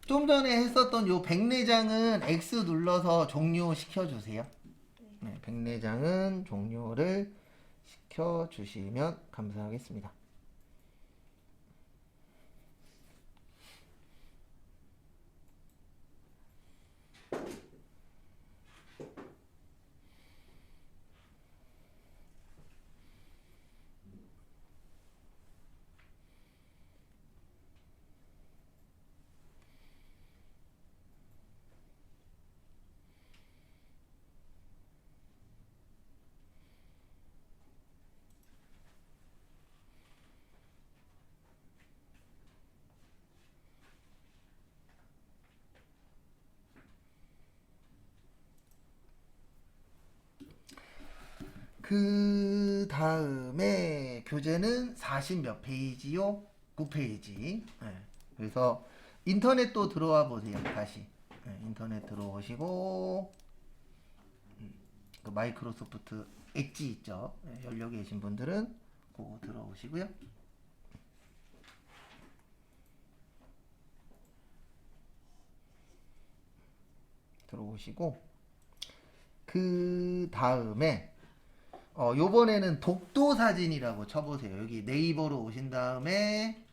좀 전에 했었던 요 백내장은 X 눌러서 종료시켜 주세요. 네, 백내장은 종료를 시켜 주시면 감사하겠습니다. 그 다음에 교재는 40 몇 페이지요? 9페이지. 네. 그래서 인터넷 또 들어와 보세요. 다시. 네, 인터넷 들어오시고 그 마이크로소프트 엣지 있죠. 네, 열려 계신 분들은 그거 들어오시고요. 들어오시고 그 다음에 요번에는 독도 사진이라고 쳐보세요. 여기 네이버로 오신 다음에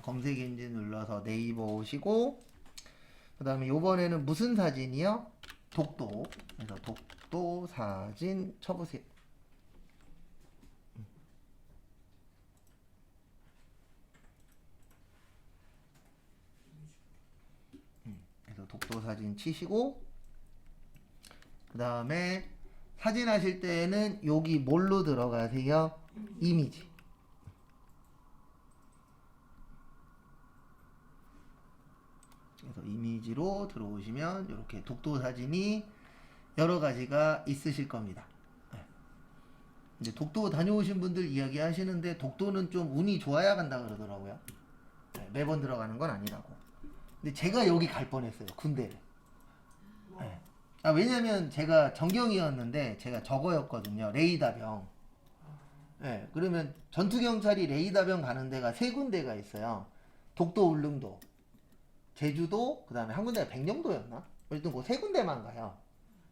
검색 엔진 눌러서 네이버 오시고 그 다음에 요번에는 무슨 사진이요? 독도. 그래서 독도 사진 쳐보세요. 그래서 독도 사진 치시고 그 다음에 사진 하실 때는 여기 뭘로 들어가세요? 이미지. 그래서 이미지로 들어오시면 이렇게 독도 사진이 여러 가지가 있으실 겁니다. 이제 독도 다녀오신 분들 이야기 하시는데 독도는 좀 운이 좋아야 간다 그러더라고요. 매번 들어가는 건 아니라고. 근데 제가 여기 갈 뻔했어요. 군대를. 네. 왜냐면 제가 전경이었는데 제가 저거였거든요. 레이더병. 네, 그러면 전투경찰이 레이더병 가는 데가 세 군데가 있어요. 독도, 울릉도, 제주도, 그 다음에 한 군데가 백령도였나? 어쨌든 그 세 군데만 가요.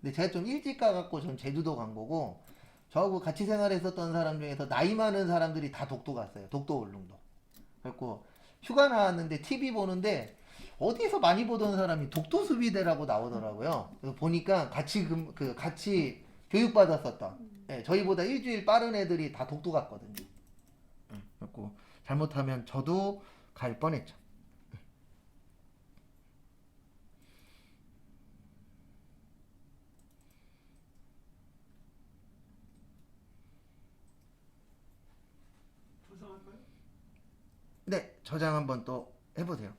근데 제가 좀 일찍 가갖고 전 제주도 간 거고 저하고 같이 생활했었던 사람 중에서 나이 많은 사람들이 다 독도 갔어요. 독도, 울릉도. 그래갖고 휴가 나왔는데 TV 보는데 어디서 많이 보던 사람이 독도 수비대라고 나오더라고요. 그래서 보니까 같이 교육받았었던 저희보다 일주일 빠른 애들이 다 독도 갔거든요. 그래갖고 잘못하면 저도 갈 뻔했죠. 조사할까요? 네, 저장 한번 또 해보세요.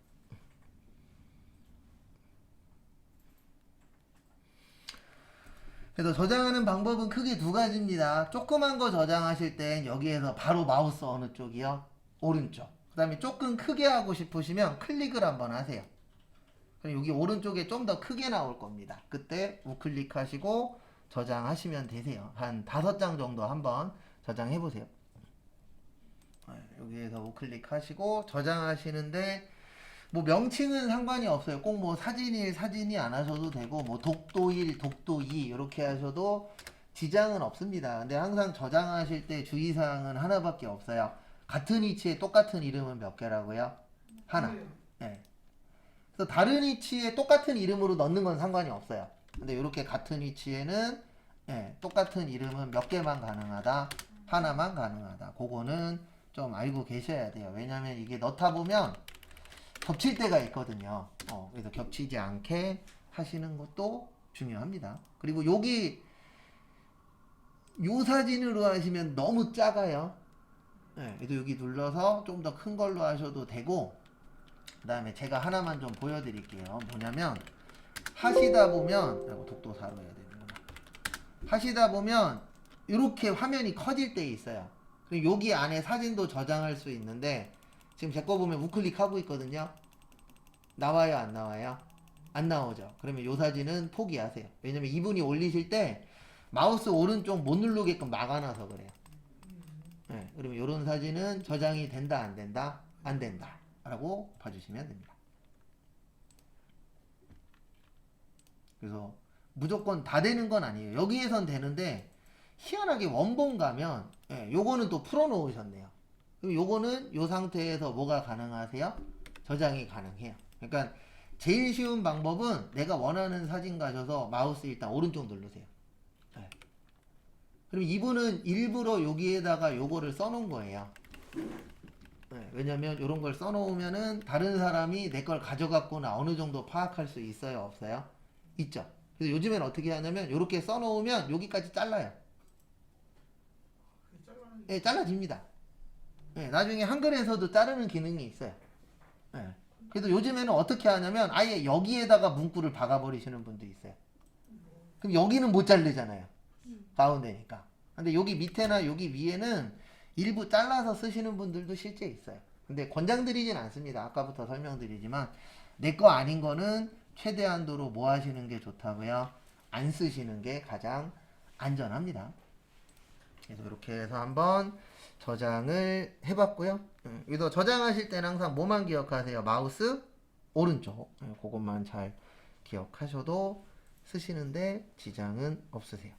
그래서 저장하는 방법은 크게 두 가지입니다. 조그만 거 저장하실 땐 여기에서 바로 마우스 어느 쪽이요? 오른쪽. 그 다음에 조금 크게 하고 싶으시면 클릭을 한번 하세요. 그럼 여기 오른쪽에 좀 더 크게 나올 겁니다. 그때 우클릭하시고 저장하시면 되세요. 한 5장 정도 한번 저장해 보세요. 여기에서 우클릭하시고 저장하시는데 뭐 명칭은 상관이 없어요. 꼭 뭐 사진일 사진이 안 하셔도 되고 뭐 독도 1, 독도 2 이렇게 하셔도 지장은 없습니다. 근데 항상 저장하실 때 주의사항은 하나밖에 없어요. 같은 위치에 똑같은 이름은 몇 개라고요? 하나. 네. 네. 그래서 다른 위치에 똑같은 이름으로 넣는 건 상관이 없어요. 근데 이렇게 같은 위치에는 똑같은 이름은 몇 개만 가능하다. 하나만 가능하다. 그거는 좀 알고 계셔야 돼요. 왜냐면 이게 넣다 보면 겹칠 때가 있거든요. 그래서 겹치지 않게 하시는 것도 중요합니다. 그리고 여기 요 사진으로 하시면 너무 작아요. 그래서 여기 눌러서 좀 더 큰 걸로 하셔도 되고 그 다음에 제가 하나만 좀 보여드릴게요. 뭐냐면 하시다 보면 독도사로 해야 되는구나. 하시다 보면 이렇게 화면이 커질 때 있어요. 그리고 여기 안에 사진도 저장할 수 있는데 지금 제 거 보면 우클릭하고 있거든요. 나와요, 안 나와요? 안 나오죠. 그러면 이 사진은 포기하세요. 왜냐면 이분이 올리실 때 마우스 오른쪽 못 누르게끔 막아놔서 그래요. 그러면 이런 사진은 저장이 된다, 안 된다? 안 된다. 라고 봐주시면 됩니다. 그래서 무조건 다 되는 건 아니에요. 여기에선 되는데 희한하게 원본 가면 요거는 또 풀어놓으셨네요. 그럼 요거는 요 상태에서 뭐가 가능하세요? 저장이 가능해요. 그러니까 제일 쉬운 방법은 내가 원하는 사진 가셔서 마우스 일단 오른쪽 누르세요. 네. 그럼 이분은 일부러 여기에다가 요거를 써놓은 거예요. 네. 왜냐면 요런 걸 써놓으면은 다른 사람이 내 걸 가져갔구나 어느 정도 파악할 수 있어요? 없어요? 있죠. 그래서 요즘엔 어떻게 하냐면 요렇게 써놓으면 여기까지 잘라요. 예, 잘라집니다. 예, 나중에 한글에서도 자르는 기능이 있어요. 예. 그래서 요즘에는 어떻게 하냐면 아예 여기에다가 문구를 박아버리시는 분도 있어요. 그럼 여기는 못 자르잖아요. 가운데니까. 근데 여기 밑에나 여기 위에는 일부 잘라서 쓰시는 분들도 실제 있어요. 근데 권장드리진 않습니다. 아까부터 설명드리지만 내 거 아닌 거는 최대한도로 뭐 하시는 게 좋다고요? 안 쓰시는 게 가장 안전합니다. 그래서 이렇게 해서 한번 저장을 해봤고요. 그래서 저장하실 때는 항상 뭐만 기억하세요? 마우스 오른쪽. 그것만 잘 기억하셔도 쓰시는데 지장은 없으세요.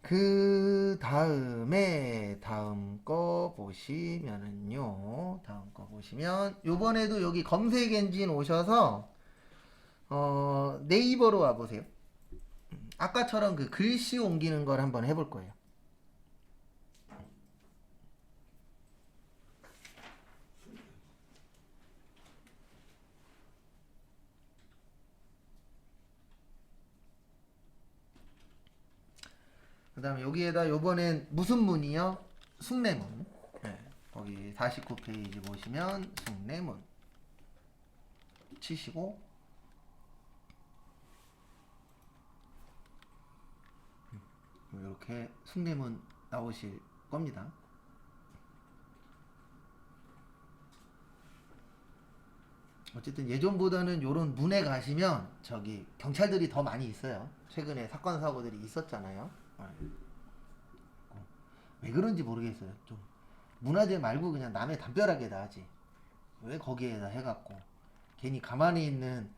그 다음에 다음 거 보시면은요. 다음 거 보시면 요번에도 여기 검색 엔진 오셔서 네이버로 와보세요. 아까처럼 그 글씨 옮기는 걸 한번 해볼 거예요. 그 다음에 여기에다 요번엔 무슨 문이요? 숭례문. 네, 거기 49페이지 보시면 숭례문 치시고 이렇게 숭례문 나오실 겁니다. 어쨌든 예전보다는 요런 문에 가시면 저기 경찰들이 더 많이 있어요. 최근에 사건 사고들이 있었잖아요. 왜 그런지 모르겠어요. 좀 문화재 말고 그냥 남의 담벼락에다 하지. 왜 거기에다 해갖고 괜히 가만히 있는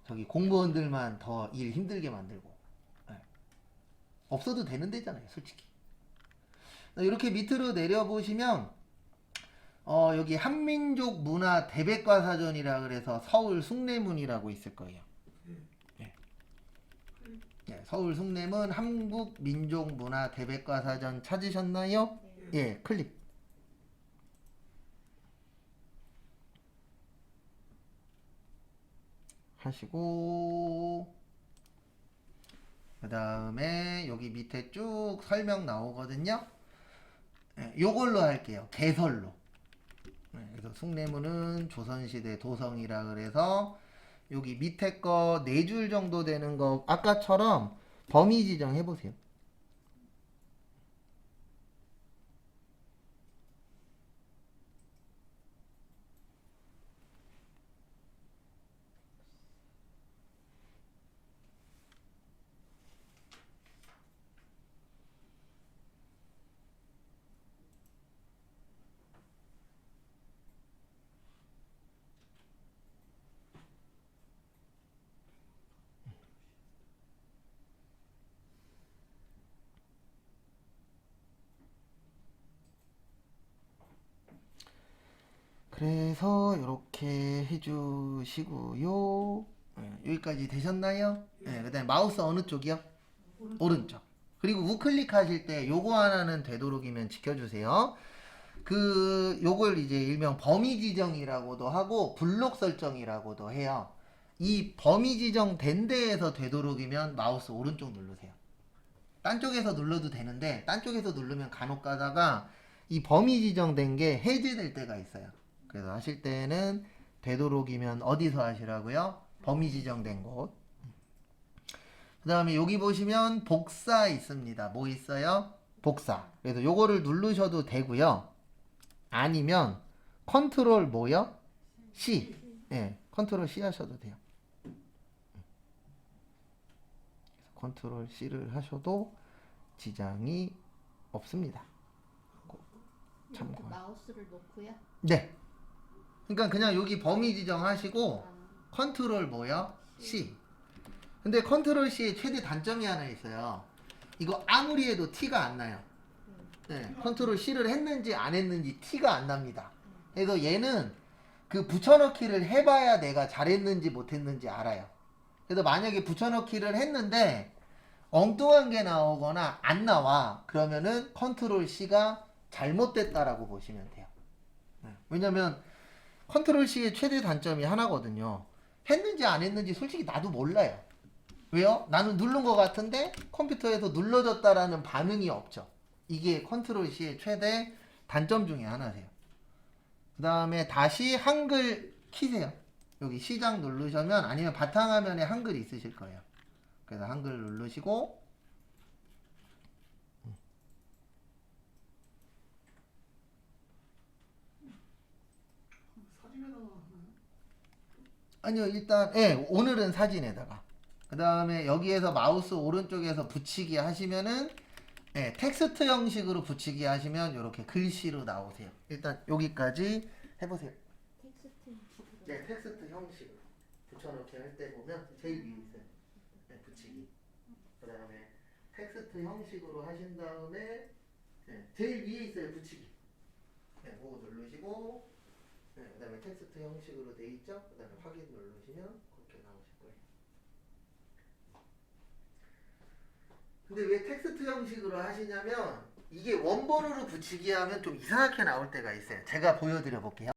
저기 공무원들만 더 일 힘들게 만들고. 네. 없어도 되는 데잖아요, 솔직히. 이렇게 밑으로 내려보시면 여기 한민족 문화 대백과 사전이라 그래서 서울 숭례문이라고 있을 거예요. 네. 네, 서울 숭례문 한국 민족 문화 대백과 사전 찾으셨나요? 예, 클릭. 하시고 그 다음에 여기 밑에 쭉 설명 나오거든요. 네, 요걸로 할게요. 개설로. 네, 그래서 숭례문은 조선시대 도성이라 그래서 여기 밑에 거 4줄 정도 되는 거 아까처럼 범위 지정 해보세요. 그래서 이렇게 해주시고요. 네, 여기까지 되셨나요? 네, 그 다음에 마우스 어느 쪽이요? 오른쪽. 그리고 우클릭 하실 때 요거 하나는 되도록이면 지켜주세요. 요걸 이제 일명 범위 지정이라고도 하고 블록 설정이라고도 해요. 이 범위 지정된 데에서 되도록이면 마우스 오른쪽 누르세요. 딴 쪽에서 눌러도 되는데 딴 쪽에서 누르면 간혹 가다가 이 범위 지정된 게 해제될 때가 있어요. 그래서 하실 때는 되도록이면 어디서 하시라고요? 범위 지정된 곳. 그 다음에 여기 보시면 복사 있습니다. 뭐 있어요? 복사. 그래서 요거를 누르셔도 되고요. 아니면 컨트롤 뭐요? C. 예, 컨트롤 C 하셔도 돼요. 컨트롤 C를 하셔도 지장이 없습니다. 참고. 마우스를 놓고요? 네. 그러니까 그냥 여기 범위 지정하시고 컨트롤 뭐요? C. 근데 컨트롤 C의 최대 단점이 하나 있어요. 이거 아무리 해도 티가 안 나요. 네, 컨트롤 C를 했는지 안 했는지 티가 안 납니다. 그래서 얘는 그 붙여넣기를 해봐야 내가 잘했는지 못했는지 알아요. 그래서 만약에 붙여넣기를 했는데 엉뚱한 게 나오거나 안 나와, 그러면은 컨트롤 C가 잘못됐다라고 보시면 돼요. 왜냐면 컨트롤 C의 최대 단점이 하나거든요. 했는지 안 했는지 솔직히 나도 몰라요. 왜요? 나는 누른 것 같은데 컴퓨터에서 눌러졌다라는 반응이 없죠. 이게 컨트롤 C의 최대 단점 중에 하나세요. 그 다음에 다시 한글 키세요. 여기 시작 누르시면, 아니면 바탕화면에 한글이 있으실 거예요. 그래서 한글 누르시고, 아니요, 일단 오늘은 사진에다가, 그 다음에 여기에서 마우스 오른쪽에서 붙이기 하시면은, 텍스트 형식으로 붙이기 하시면 이렇게 글씨로 나오세요. 일단 여기까지 해보세요. 텍스트 형식으로. 네, 텍스트 형식으로 붙여넣기 할 때 보면 제일 위에 있어요. 네, 붙이기. 그 다음에 텍스트 형식으로 하신 다음에 제일 위에 있어요. 붙이기. 네, 그거 누르시고, 그 다음에 텍스트 형식으로 돼 있죠? 그 다음에 확인 누르시면 그렇게 나오실 거예요. 근데 왜 텍스트 형식으로 하시냐면, 이게 원본으로 붙이기 하면 좀 이상하게 나올 때가 있어요. 제가 보여드려 볼게요.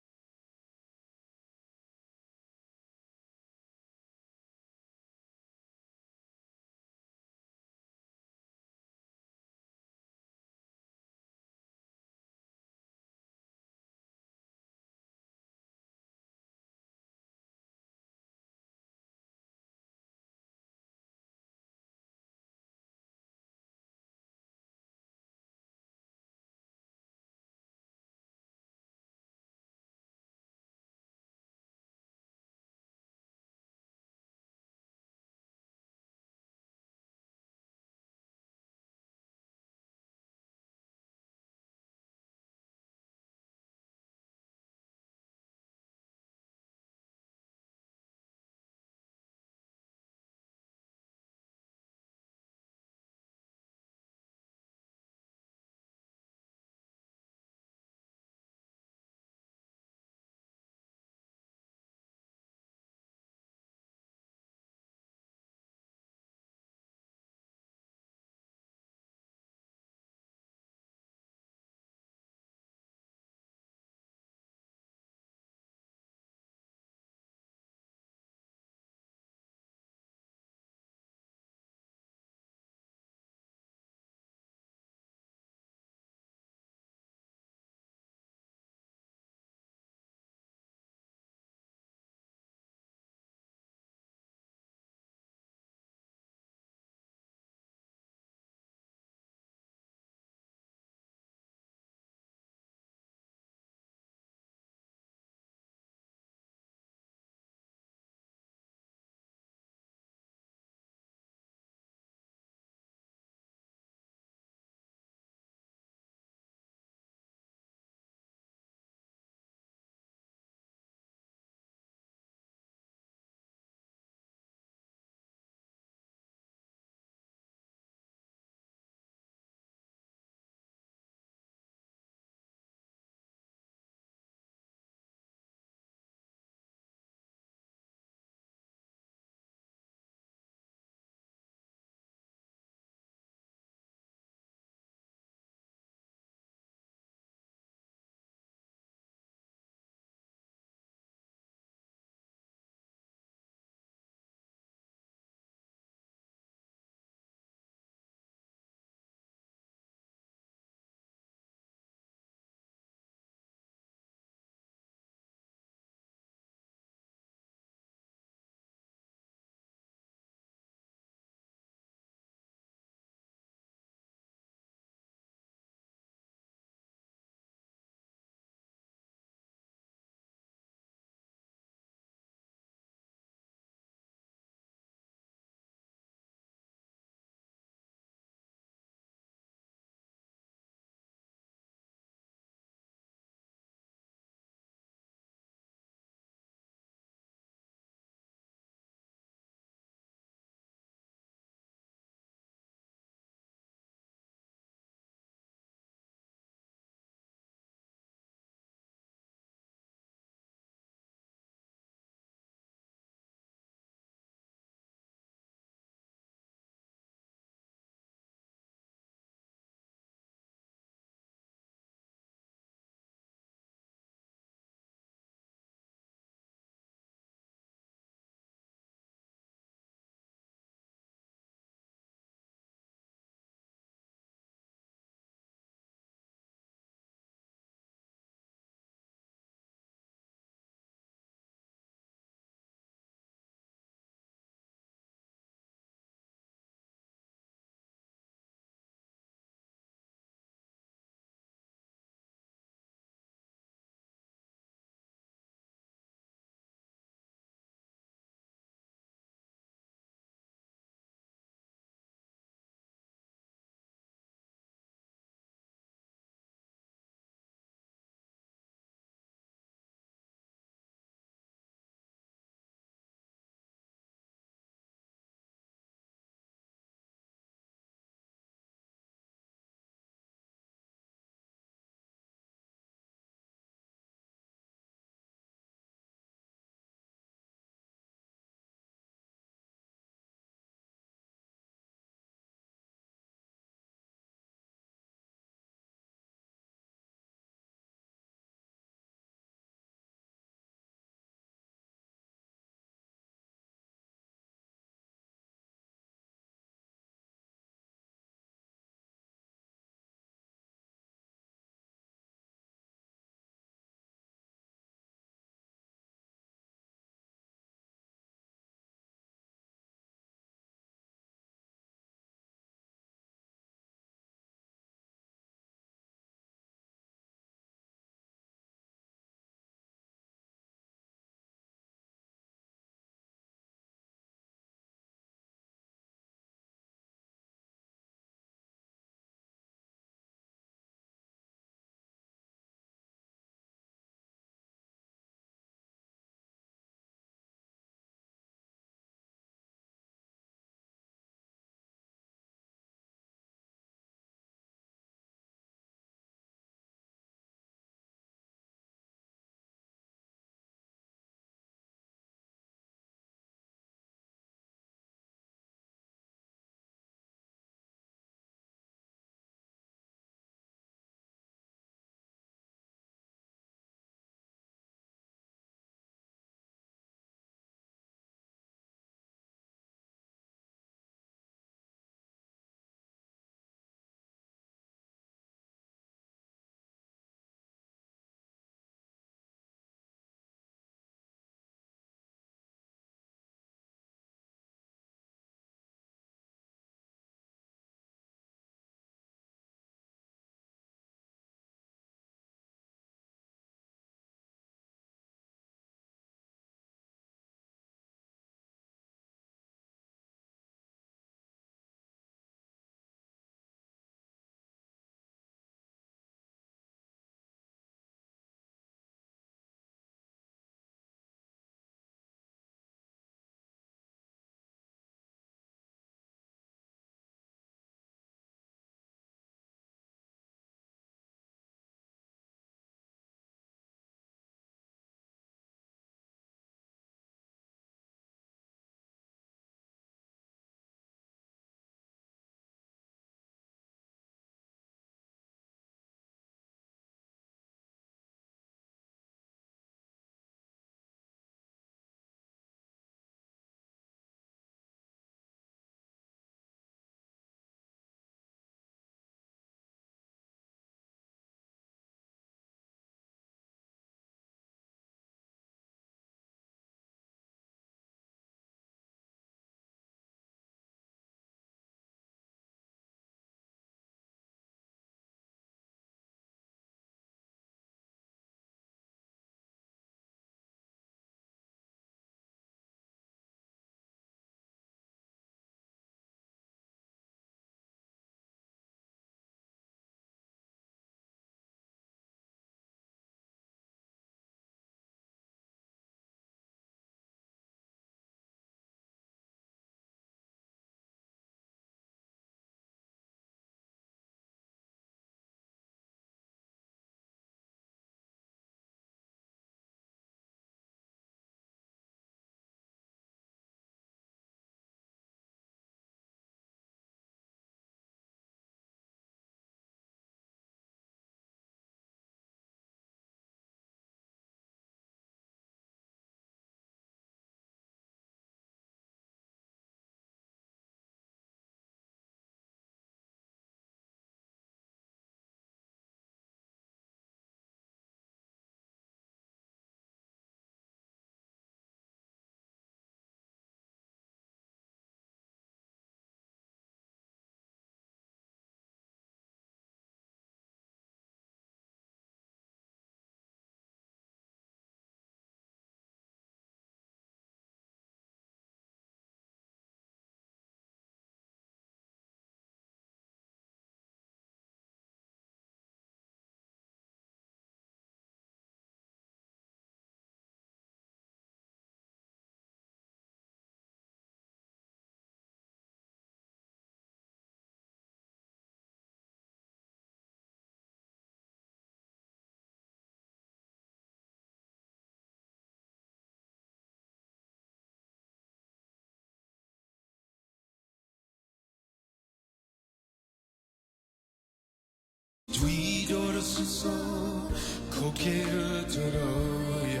고개를 들어요.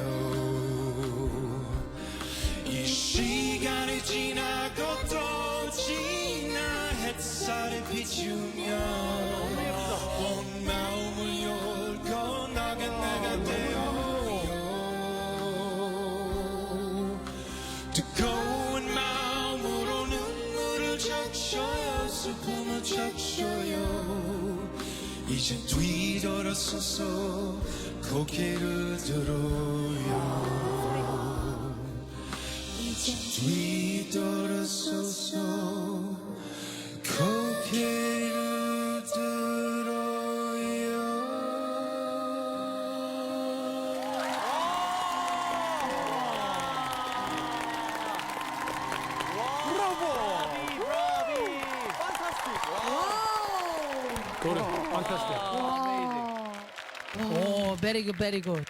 이 시간이 지나고 또 지나 햇살이 비추면 온 마음을 열고 나가 되어요. 뜨거운 마음으로 눈물을 적셔요. 슬픔을 적셔요. 이제 뒤돌아서서 고개를 들어요. 이제 뒤돌아서서 고개를 들어요. Oh, very good, very good.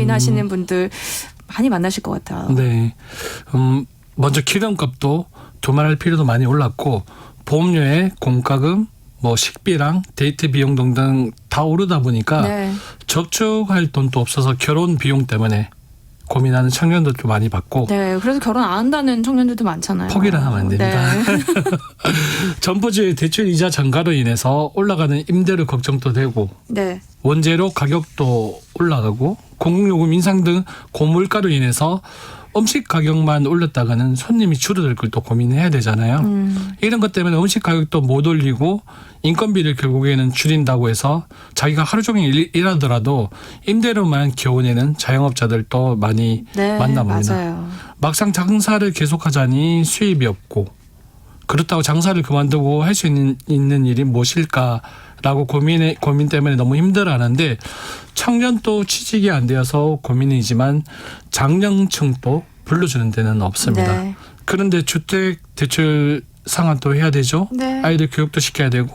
하시는 분들 많이 만나실 것 같아요. 네. 먼저 기름값도 두말할 필요도 많이 올랐고 보험료에 공과금, 뭐 식비랑 데이트 비용 등등 다 오르다 보니까 네. 저축할 돈도 없어서 결혼 비용 때문에 고민하는 청년들도 많이 봤고 네, 그래서 결혼 안 한다는 청년들도 많잖아요. 포기를 하면 안 됩니다. 네. 전부주의 대출 이자 증가로 인해서 올라가는 임대료 걱정도 되고 네. 원재료 가격도 올라가고 공공요금 인상 등 고물가로 인해서 음식 가격만 올렸다가는 손님이 줄어들 걸 또 고민해야 되잖아요. 이런 것 때문에 음식 가격도 못 올리고 인건비를 결국에는 줄인다고 해서 자기가 하루 종일 일하더라도 임대료만 겨우 내는 자영업자들도 많이 네, 만나봅니다. 맞아요. 막상 장사를 계속하자니 수입이 없고 그렇다고 장사를 그만두고 할 수 있는 일이 무엇일까라고 고민 때문에 너무 힘들어하는데 청년도 취직이 안 되어서 고민이지만 장년층도 불러주는 데는 없습니다. 네. 그런데 주택 대출 상환도 해야 되죠. 네. 아이들 교육도 시켜야 되고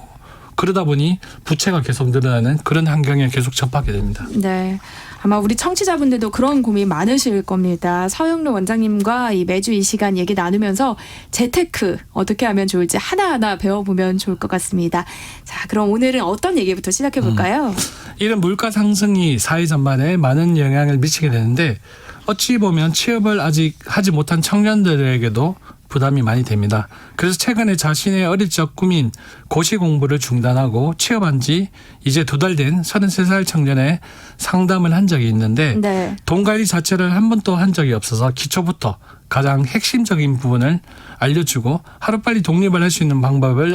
그러다 보니 부채가 계속 늘어나는 그런 환경에 계속 접하게 됩니다. 네. 아마 우리 청취자분들도 그런 고민 많으실 겁니다. 서영로 원장님과 매주 이 시간 얘기 나누면서 재테크 어떻게 하면 좋을지 하나하나 배워보면 좋을 것 같습니다. 자, 그럼 오늘은 어떤 얘기부터 시작해 볼까요? 이런 물가 상승이 사회 전반에 많은 영향을 미치게 되는데 어찌 보면 취업을 아직 하지 못한 청년들에게도 부담이 많이 됩니다. 그래서 최근에 자신의 어릴 적 꿈인 고시 공부를 중단하고 취업한 지 이제 2달 된 33살 청년의 상담을 한 적이 있는데 네. 돈 관리 자체를 한 번도 한 적이 없어서 기초부터 가장 핵심적인 부분을 알려주고 하루빨리 독립을 할 수 있는 방법을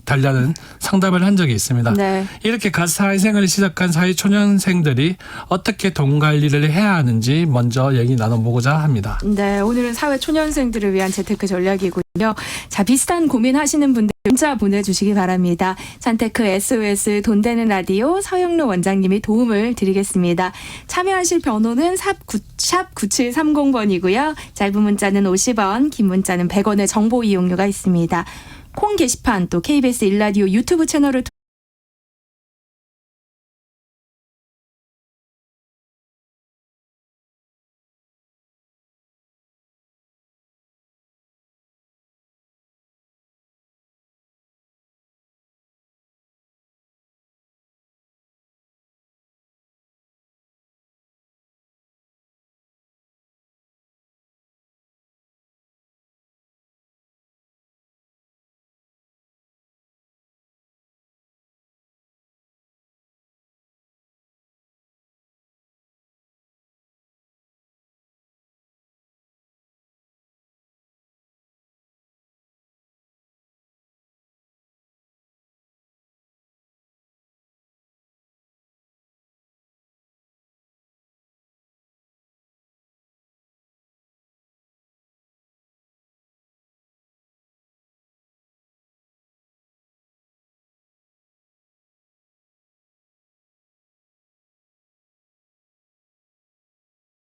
달라는 상담을 한 적이 있습니다. 네. 이렇게 갓 사회생활을 시작한 사회초년생들이 어떻게 돈 관리를 해야 하는지 먼저 얘기 나눠보고자 합니다. 네, 오늘은 사회 초년생들을 위한 재테크 전략이고요. 자, 비슷한 고민하시는 분들 문자 보내주시기 바랍니다. 산테크 SOS 돈 되는 라디오 서영로 원장님이 도움을 드리겠습니다. 참여하실 번호는 샵 9730번이고요. 짧은 문자는 50원, 긴 문자는 100원의 정보 이용료가 있습니다. 콩 게시판 또 KBS 1라디오 유튜브 채널을